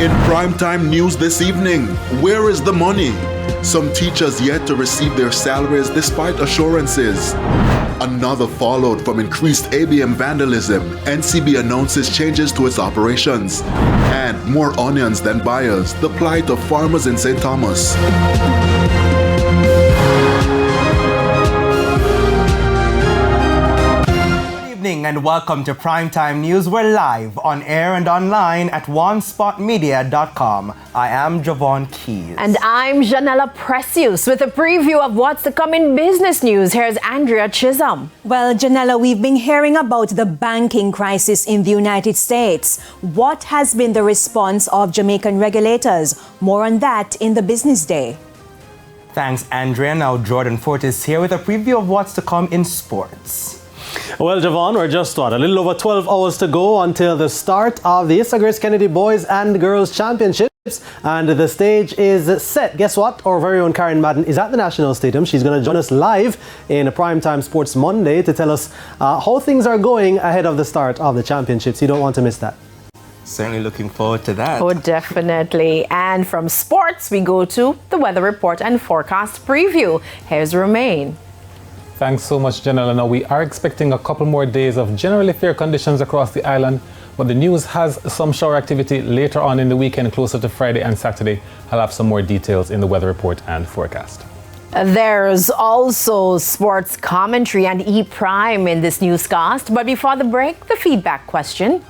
In primetime news this evening, where is the money? Some teachers yet to receive their salaries despite assurances. Another followed from increased ABM vandalism. NCB announces changes to its operations. And more onions than buyers, the plight of farmers in St. Thomas. And welcome to Primetime News. We're live on air and online at onespotmedia.com. I am Javon Keys. And I'm Janella Precious with a preview of what's to come in business news. Here's Andrea Chisholm. Well, Janella, we've been hearing about the banking crisis in the United States. What has been the response of Jamaican regulators? More on that in the Business Day. Thanks, Andrea. Now Jordan Fort is here with a preview of what's to come in sports. Well, Javon, we're just a little over 12 hours to go until the start of the Issa Grace Kennedy Boys and Girls Championships. And the stage is set. Guess what? Our very own Karen Madden is at the National Stadium. She's going to join us live in Primetime Sports Monday to tell us how things are going ahead of the start of the championships. You don't want to miss that. Certainly looking forward to that. Oh, definitely. And from sports, we go to the weather report and forecast preview. Here's Romain. Thanks so much, Janella. Now, we are expecting a couple more days of generally fair conditions across the island, but the news has some shower activity later on in the weekend, closer to Friday and Saturday. I'll have some more details in the weather report and forecast. There's also sports commentary and E-Prime in this newscast. But before the break, the feedback question.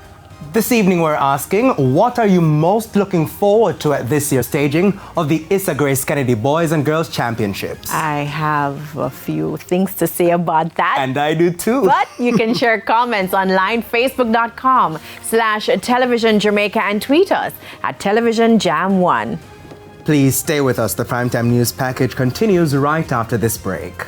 This evening we're asking, what are you most looking forward to at this year's staging of the Issa Grace Kennedy Boys and Girls Championships? I have a few things to say about that. And I do too. But you can share comments online, facebook.com/television Jamaica, and tweet us at televisionjam1. Please stay with us. The Primetime News package continues right after this break.